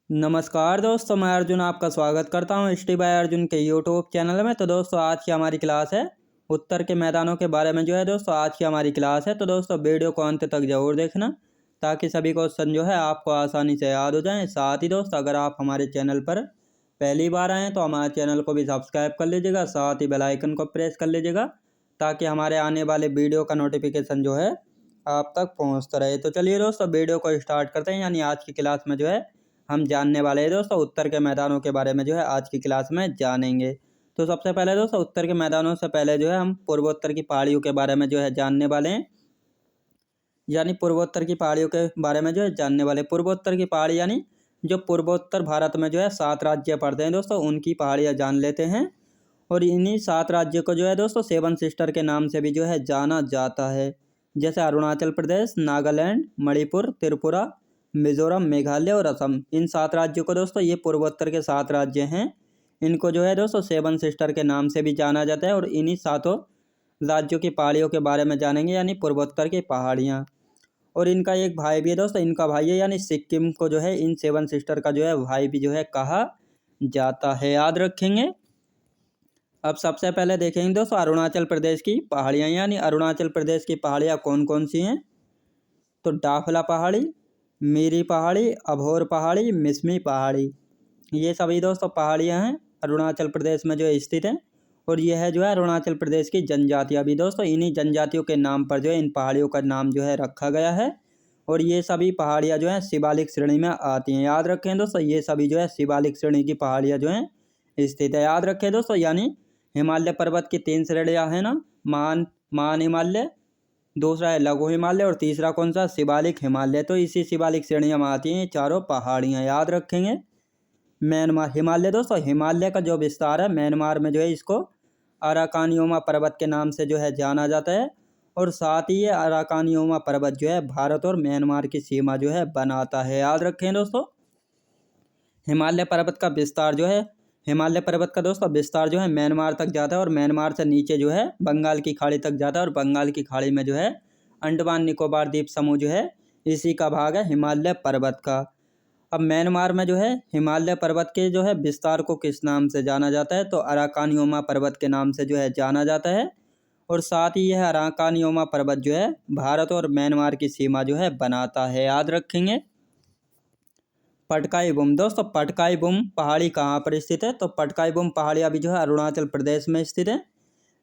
नमस्कार दोस्तों, मैं अर्जुन आपका स्वागत करता हूं स्टडी बाय अर्जुन के यूट्यूब चैनल में। तो दोस्तों आज की हमारी क्लास है उत्तर के मैदानों के बारे में दोस्तों आज की हमारी क्लास है। तो दोस्तों वीडियो को अंत तक जरूर देखना ताकि सभी क्वेश्चन आपको आसानी से याद हो जाएं। साथ ही दोस्तों अगर आप हमारे चैनल पर पहली बार आएँ तो हमारे चैनल को भी सब्सक्राइब कर लीजिएगा, साथ ही बेल आइकन को प्रेस कर लीजिएगा ताकि हमारे आने वाले वीडियो का नोटिफिकेशन आप तक पहुँचता रहे। तो चलिए दोस्तों वीडियो को स्टार्ट करते हैं। यानी आज की क्लास में हम जानने वाले हैं दोस्तों उत्तर के मैदानों के बारे में आज की क्लास में जानेंगे। तो सबसे पहले दोस्तों उत्तर के मैदानों से पहले हम पूर्वोत्तर की पहाड़ियों के बारे में जानने वाले हैं। यानी पूर्वोत्तर की पहाड़ियों के बारे में जानने वाले। पूर्वोत्तर की पहाड़ी यानी जो पूर्वोत्तर भारत में 7 राज्य पड़ते हैं दोस्तों, उनकी पहाड़ियाँ जान लेते हैं। और इन्हीं 7 राज्यों को दोस्तों सेवन सिस्टर के नाम से भी जाना जाता है। जैसे अरुणाचल प्रदेश, नागालैंड, मणिपुर, त्रिपुरा, मिजोरम, मेघालय और असम। इन 7 राज्यों को दोस्तों, ये पूर्वोत्तर के 7 राज्य हैं, इनको दोस्तों सेवन सिस्टर के नाम से भी जाना जाता है। और इन्हीं 7 राज्यों की पहाड़ियों के बारे में जानेंगे, यानी पूर्वोत्तर की पहाड़ियाँ। और इनका एक भाई भी है दोस्तों, इनका भाई है, यानी सिक्किम को इन सेवन सिस्टर का भाई भी कहा जाता है। याद रखेंगे। अब सबसे पहले देखेंगे दोस्तों अरुणाचल प्रदेश की पहाड़ियाँ। यानी अरुणाचल प्रदेश की पहाड़ियाँ कौन कौन सी हैं? तो डाफला पहाड़ी, मीरी पहाड़ी, अभोर पहाड़ी, मिसमी पहाड़ी, ये सभी दोस्तों पहाड़ियाँ हैं अरुणाचल प्रदेश में स्थित हैं। और यह है अरुणाचल प्रदेश की जनजातियाँ भी दोस्तों, इन्हीं जनजातियों के नाम पर इन पहाड़ियों का नाम रखा गया है। और ये सभी पहाड़ियाँ शिवालिक श्रेणी में आती हैं। याद रखें दोस्तों, ये सभी शिवालिक श्रेणी की पहाड़ियाँ स्थित है। याद रखें दोस्तों, यानी हिमालय पर्वत की 3 श्रेणियाँ हैं ना, महान हिमालय, दूसरा है लघु हिमालय और तीसरा कौन सा? शिवालिक हिमालय। तो इसी शिवालिक श्रेणियों में आती हैं चारों पहाड़ियाँ। याद रखेंगे। म्यांमार हिमालय दोस्तों, हिमालय का जो विस्तार है म्यांमार में इसको अराकानियोमा पर्वत के नाम से जाना जाता है। और साथ ही ये अराकानियोमा पर्वत भारत और म्यांमार की सीमा बनाता है। याद रखें दोस्तों, हिमालय पर्वत का विस्तार हिमालय पर्वत का दोस्तों विस्तार म्यांमार तक जाता है। और म्यांमार से नीचे बंगाल की खाड़ी तक जाता है। और बंगाल की खाड़ी में अंडमान निकोबार द्वीप समूह इसी का भाग है हिमालय पर्वत का। अब म्यांमार में हिमालय पर्वत के विस्तार को किस नाम से जाना जाता है? तो अराकानियोमा पर्वत के नाम से जाना जाता है। और साथ ही यह अराकानियोमा पर्वत भारत और म्यांमार की सीमा बनाता है। याद रखेंगे। पटकाई बुम दोस्तों, पटकाई बुम पहाड़ी कहाँ पर स्थित है? तो पटकाई बुम पहाड़ी अभी अरुणाचल प्रदेश में स्थित है।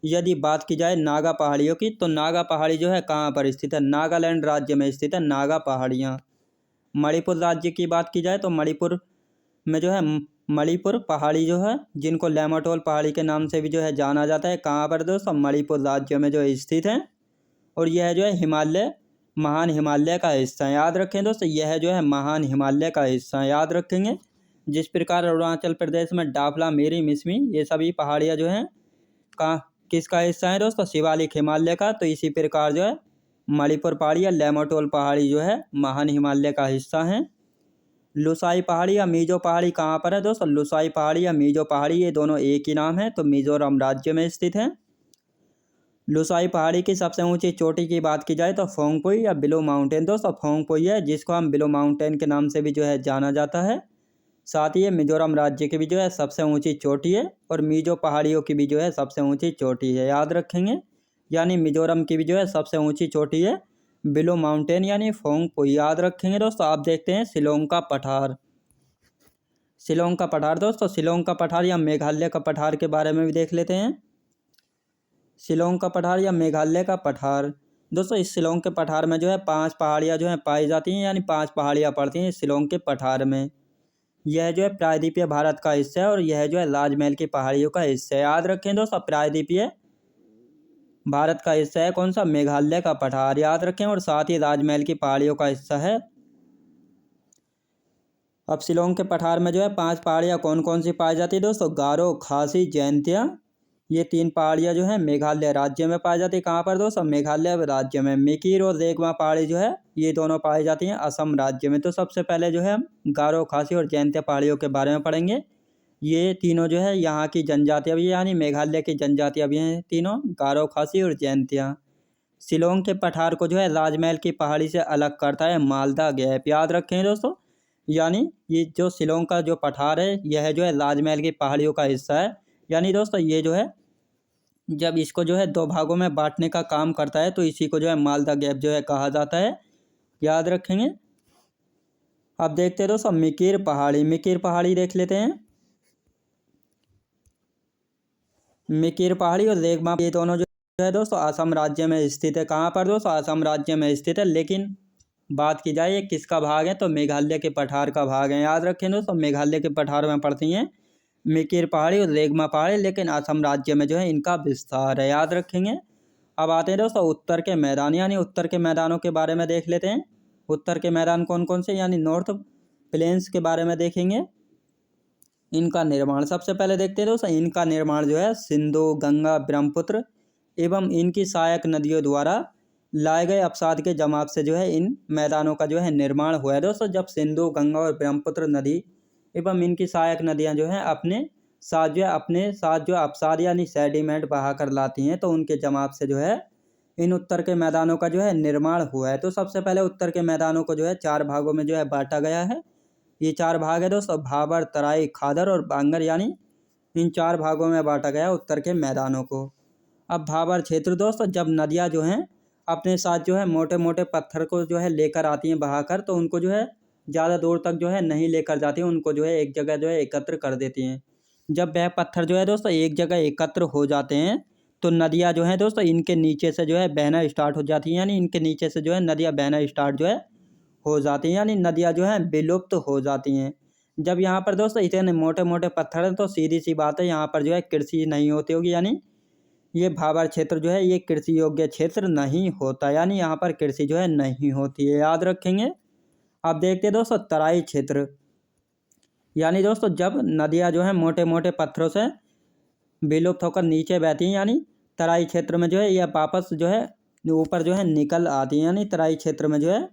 यदि बात की जाए नागा पहाड़ियों की, तो नागा पहाड़ी कहाँ पर स्थित है? नागालैंड राज्य में स्थित है नागा पहाड़ियाँ। मणिपुर राज्य की बात की जाए तो मणिपुर में मणिपुर पहाड़ी जिनको लेमाटोल पहाड़ी के नाम से भी जाना जाता है, कहाँ पर दोस्तों? मणिपुर राज्य में स्थित है। और यह हिमालय महान हिमालय का हिस्सा है। याद रखें दोस्तों, यह महान हिमालय का हिस्सा है। याद रखेंगे। जिस प्रकार अरुणाचल प्रदेश में डाफला, मीरी, मिसमी ये सभी पहाड़ियाँ कहाँ किसका हिस्सा है दोस्तों? शिवालिक हिमालय का। तो इसी प्रकार मणिपुर पहाड़ी या लेमाटोल पहाड़ी महान हिमालय का हिस्सा है। लुसाई पहाड़ी या मीजो पहाड़ी कहाँ पर है दोस्तों? लुसाई पहाड़ी या मीजो पहाड़ी ये दोनों एक ही नाम है, तो मिजोरम राज्य में स्थित है। लुसाई पहाड़ी की सबसे ऊंची चोटी की बात की जाए तो फोंगपुई या बिलो माउंटेन दोस्तों फोंगपुई है, जिसको हम बिलो माउंटेन के नाम से भी जाना जाता है। साथ ही ये मिजोरम राज्य की भी सबसे ऊंची चोटी है। और मीजो पहाड़ियों की भी सबसे ऊंची चोटी है। याद रखेंगे। यानी मिजोरम की भी सबसे ऊंची चोटी है बिलो माउंटेन यानी फोंगपुई। याद रखेंगे दोस्तों। आप देखते हैं शिलोंग का पठार। शिलोंग का पठार दोस्तों, शिलोंग का पठार या मेघालय का पठार के बारे में भी देख लेते हैं। शिलोंग का पठार या मेघालय का पठार दोस्तों, इस शिलोंग के पठार में 5 पहाड़ियाँ पाई जाती हैं, यानी 5 पहाड़ियाँ पड़ती हैं शिलोंग के पठार में। यह प्रायद्वीपीय भारत का हिस्सा है। और यह राजमहल की पहाड़ियों का हिस्सा है। याद रखें दोस्तों, प्रायद्वीपीय भारत का हिस्सा है कौन सा? मेघालय का पठार। याद रखें। और साथ ही राजमहल की पहाड़ियों का हिस्सा है। अब शिलोंग के पठार में 5 पहाड़ियाँ कौन कौन सी पाई जाती है दोस्तों? गारो, खासी, जैंतिया, ये 3 पहाड़ियाँ मेघालय राज्य में पाई जाती है। कहाँ पर दोस्तों? मेघालय राज्य में। मिकिर और रेगमा पहाड़ी ये दोनों पाई जाती हैं असम राज्य में। तो सबसे पहले हम गारो, खासी और जैंतिया पहाड़ियों के बारे में पढ़ेंगे। ये तीनों यहाँ की जनजातियाँ भी, यानी मेघालय की जनजातियाँ भी हैं तीनों, गारो, खासी और जैंतिया। शिलोंग के पठार को राजमहल की पहाड़ी से अलग करता है मालदा गैप। याद रखें दोस्तों, यानी ये जो शिलोंग का जो पठार है यह जो है राजमहल की पहाड़ियों का हिस्सा है। यानी दोस्तों ये जो है जब इसको जो है दो भागों में बांटने का काम करता है तो इसी को जो है मालदा गैप जो है कहा जाता है, याद रखेंगे। अब देखते हैं दोस्तों मिकिर पहाड़ी, मिकिर पहाड़ी देख लेते हैं। मिकिर पहाड़ी और रेगमा ये दोनों जो है दोस्तों असम राज्य में स्थित है। कहाँ पर दोस्तों? असम राज्य में स्थित है। लेकिन बात की जाए ये किसका भाग है तो मेघालय के पठार का भाग है, याद रखें दोस्तों। मेघालय के पठार में पड़ती हैं मिकिर पहाड़ी और रेगमा पहाड़ी, लेकिन असम राज्य में जो है इनका विस्तार है, याद रखेंगे। अब आते हैं दोस्तों उत्तर के मैदान, यानी उत्तर के मैदानों के बारे में देख लेते हैं। उत्तर के मैदान कौन कौन से, यानी नॉर्थ प्लेन्स के बारे में देखेंगे। इनका निर्माण सबसे पहले देखते हैं दोस्तों। इनका निर्माण जो है सिंधु, गंगा, ब्रह्मपुत्र एवं इनकी सहायक नदियों द्वारा लाए गए अपसाद के जमाव से जो है इन मैदानों का जो है निर्माण हुआ है दोस्तों। जब सिंधु, गंगा और ब्रह्मपुत्र नदी एवं इनकी सहायक नदियां जो हैं अपने साथ जो अपसाद यानी सेडिमेंट बहा कर लाती हैं तो उनके जमाव से जो है इन उत्तर के मैदानों का जो है निर्माण हुआ है। तो सबसे पहले उत्तर के मैदानों को जो है 4 भागों में जो है बांटा गया है। ये 4 भाग है दोस्तों, भाबर, तराई, खादर और बांगर, यानी इन 4 भागों में बांटा गया उत्तर के मैदानों को। अब भाबर क्षेत्र दोस्तों, जब नदियाँ जो हैं अपने साथ जो है मोटे मोटे पत्थर को जो है लेकर आती हैं बहाकर, तो उनको जो है ज़्यादा दूर तक जो है नहीं लेकर जाती हैं, उनको जो है एक जगह जो है एकत्र कर देती हैं। जब वह पत्थर जो है दोस्तों एक जगह एकत्र हो जाते हैं तो नदियाँ जो हैं दोस्तों इनके नीचे से जो है बहना स्टार्ट हो जाती हैं, यानी इनके नीचे से जो है नदियाँ बहना स्टार्ट जो है हो जाती हैं, यानी नदियाँ जो हैं विलुप्त हो जाती हैं। जब यहाँ पर दोस्तों इतने मोटे मोटे पत्थर हैं तो सीधी सी बात है यहाँ पर जो है कृषि नहीं होती होगी, यानी ये भाबर क्षेत्र जो है ये कृषि योग्य क्षेत्र नहीं होता, यानी यहाँ पर कृषि जो है नहीं होती है, याद रखेंगे। अब देखते हैं दोस्तों तराई क्षेत्र, यानी दोस्तों जब नदियाँ जो हैं मोटे मोटे पत्थरों से विलुप्त होकर नीचे बहती हैं, यानी तराई क्षेत्र में जो है यह वापस जो है ऊपर जो है निकल आती हैं, यानी तराई क्षेत्र में जो है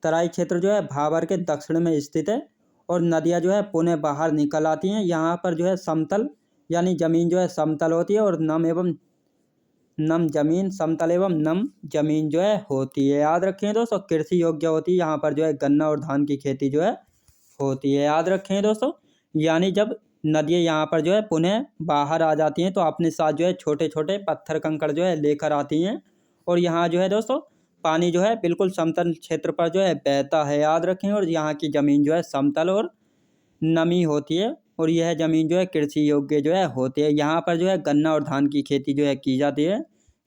तराई क्षेत्र जो है भाबर के दक्षिण में स्थित है और नदियाँ जो है पुनः बाहर निकल आती हैं। यहाँ पर जो है समतल यानी ज़मीन जो है समतल होती है और समतल एवं नम जमीन जो है होती है, याद रखें दोस्तों। कृषि योग्य होती है, यहाँ पर जो है गन्ना और धान की खेती जो है होती है, याद रखें दोस्तों। यानी जब नदियाँ यहाँ पर जो है पुनः बाहर आ जाती हैं तो अपने साथ जो है छोटे छोटे पत्थर कंकड़ जो है लेकर आती हैं और यहाँ जो है दोस्तों पानी जो है बिल्कुल समतल क्षेत्र पर जो है बहता है, याद रखें। और यहाँ की ज़मीन जो है समतल और नमी होती है और यह ज़मीन जो है कृषि योग्य जो है होती है। यहाँ पर जो है गन्ना और धान की खेती जो है की जाती है,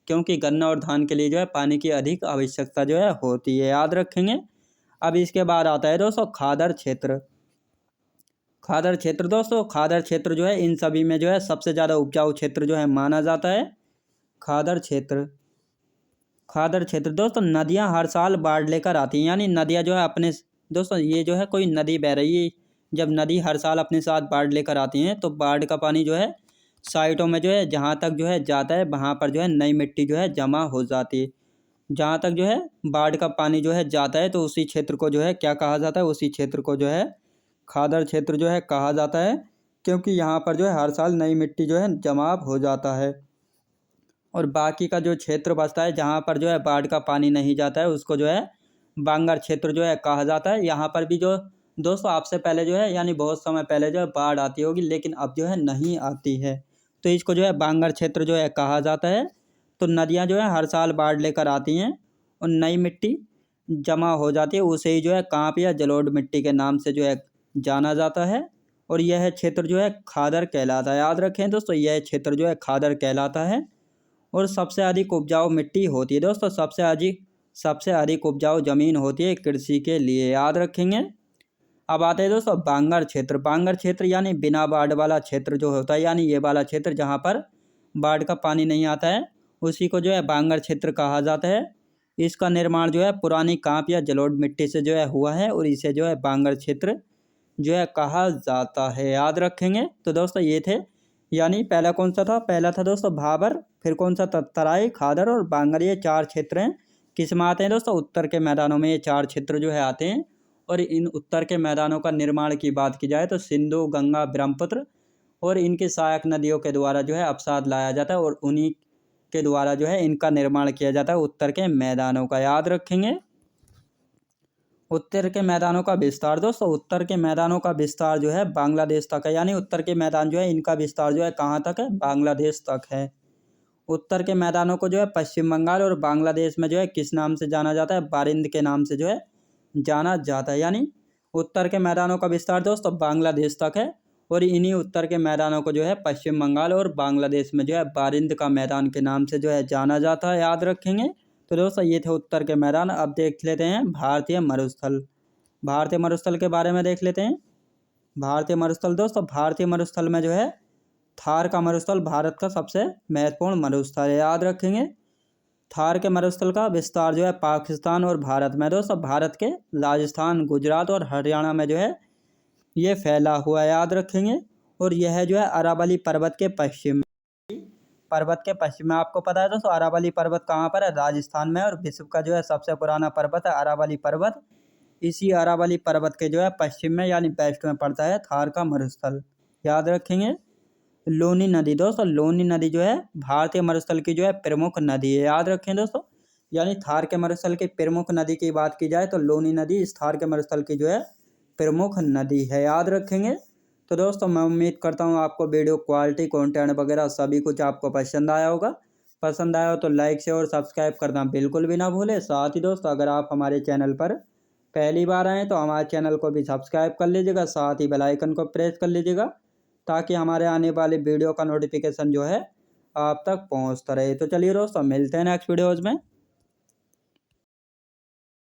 क्योंकि गन्ना और धान के लिए जो है पानी की अधिक आवश्यकता जो है होती है, याद रखेंगे। अब इसके बाद आता है दोस्तों खादर क्षेत्र। खादर क्षेत्र दोस्तों, खादर क्षेत्र जो है इन सभी में जो है सबसे ज़्यादा उपजाऊ क्षेत्र जो है माना जाता है। खादर क्षेत्र दोस्तों नदियाँ हर साल बाढ़ लेकर आती हैं, यानी नदियाँ जो है अपने दोस्तों ये जो है कोई नदी बह रही है, जब नदी हर साल अपने साथ बाढ़ लेकर आती हैं तो बाढ़ का पानी जो है साइटों में जो है जहाँ तक जो है जाता है वहाँ पर जो है नई मिट्टी जो है जमा हो जाती है। जहाँ तक जो है बाढ़ का पानी जो है जाता है तो उसी क्षेत्र को जो है क्या कहा जाता है, उसी क्षेत्र को जो है खादर क्षेत्र जो है कहा जाता है, क्योंकि यहाँ पर जो है हर साल नई मिट्टी जो है जमाव हो जाता है। और बाकी का जो क्षेत्र बचता है जहाँ पर जो है बाढ़ का पानी नहीं जाता है उसको जो है बांगर क्षेत्र जो है कहा जाता है। यहाँ पर भी जो दोस्तों आपसे पहले जो है यानी बहुत समय पहले जो है बाढ़ आती होगी, लेकिन अब जो है नहीं आती है, तो इसको जो है बांगर क्षेत्र जो है कहा जाता है। तो नदियाँ जो है हर साल बाढ़ लेकर आती हैं और नई मिट्टी जमा हो जाती है, उसे ही जो है कांप या जलोढ़ मिट्टी के नाम से जो है जाना जाता है और यह क्षेत्र जो है खादर कहलाता है, याद रखें दोस्तों। यह क्षेत्र जो है खादर कहलाता है और सबसे अधिक उपजाऊ मिट्टी होती है दोस्तों, सबसे अधिक उपजाऊ ज़मीन होती है कृषि के लिए, याद रखेंगे। अब आते हैं दोस्तों बांगर क्षेत्र यानी बिना बाढ़ वाला क्षेत्र जो होता है, यानी ये वाला क्षेत्र जहाँ पर बाढ़ का पानी नहीं आता है उसी को जो है बांगर क्षेत्र कहा जाता है। इसका निर्माण जो है पुरानी कांप या जलोढ़ मिट्टी से जो है हुआ है और इसे जो है बांगर क्षेत्र जो है कहा जाता है, याद रखेंगे। तो दोस्तों ये थे, यानी पहला कौन सा था, पहला था दोस्तों भाबर, फिर कौन सा तराई, खादर और बांगर, ये 4 क्षेत्र हैं। किस में आते हैं दोस्तों? उत्तर के मैदानों में ये 4 क्षेत्र जो है आते हैं। और इन उत्तर के मैदानों का निर्माण की बात की जाए तो सिंधु, गंगा, ब्रह्मपुत्र और इनकी सहायक नदियों के द्वारा जो है अपसाद लाया जाता है और उन्हीं के द्वारा जो है इनका निर्माण किया जाता है उत्तर के मैदानों का, याद रखेंगे। उत्तर के मैदानों का विस्तार दोस्तों, उत्तर के मैदानों का विस्तार जो है बांग्लादेश तक है, यानी उत्तर के मैदान जो है इनका विस्तार जो है कहाँ तक है, बांग्लादेश तक है। उत्तर के मैदानों को जो है पश्चिम बंगाल और बांग्लादेश में जो है किस नाम से जाना जाता है, बारिंद के नाम से जो है जाना जाता है। यानी उत्तर के मैदानों का विस्तार दोस्तों बांग्लादेश तक है और इन्हीं उत्तर के मैदानों को जो है पश्चिम बंगाल और बांग्लादेश में जो है बारिंद का मैदान के नाम से जो है जाना जाता है, याद रखेंगे। तो दोस्तों ये थे उत्तर के मैदान। अब देख लेते हैं भारतीय मरुस्थल। भारतीय मरुस्थल के बारे में देख लेते हैं। भारतीय मरुस्थल दोस्तों, भारतीय मरुस्थल में जो है थार का मरुस्थल भारत का सबसे महत्वपूर्ण मरुस्थल है, याद रखेंगे। थार के मरुस्थल का विस्तार जो है पाकिस्तान और भारत में दोस्तों, भारत के राजस्थान, गुजरात और हरियाणा में जो है ये फैला हुआ है, याद रखेंगे। और यह जो है अरावली पर्वत के पश्चिम में, आपको पता है दोस्तों अरावली पर्वत कहाँ पर है, राजस्थान में। और विश्व का जो है सबसे पुराना पर्वत है अरावली पर्वत। इसी अरावली पर्वत के जो है पश्चिम में यानी वेस्ट में पड़ता है थार का मरुस्थल, याद रखेंगे। लोनी नदी दोस्तों, लोनी नदी जो है भारतीय मरुस्थल की जो है प्रमुख नदी है, याद रखें दोस्तों। यानी थार के मरुस्थल की प्रमुख नदी की बात की जाए तो लोनी नदी इस थार के मरुस्थल की जो है प्रमुख नदी है, याद रखेंगे। तो दोस्तों मैं उम्मीद करता हूँ आपको वीडियो क्वालिटी, कंटेंट वगैरह सभी कुछ आपको पसंद आया होगा। पसंद आया हो तो लाइक शेयर और सब्सक्राइब करना बिल्कुल भी ना भूलें। साथ ही दोस्तों अगर आप हमारे चैनल पर पहली बार आएँ तो हमारे चैनल को भी सब्सक्राइब कर लीजिएगा, साथ ही बेल आइकन को प्रेस कर लीजिएगा ताकि हमारे आने वाले वीडियो का नोटिफिकेशन जो है आप तक पहुंचता रहे। तो चलिए दोस्तों मिलते हैं नेक्स्ट वीडियोज़ में।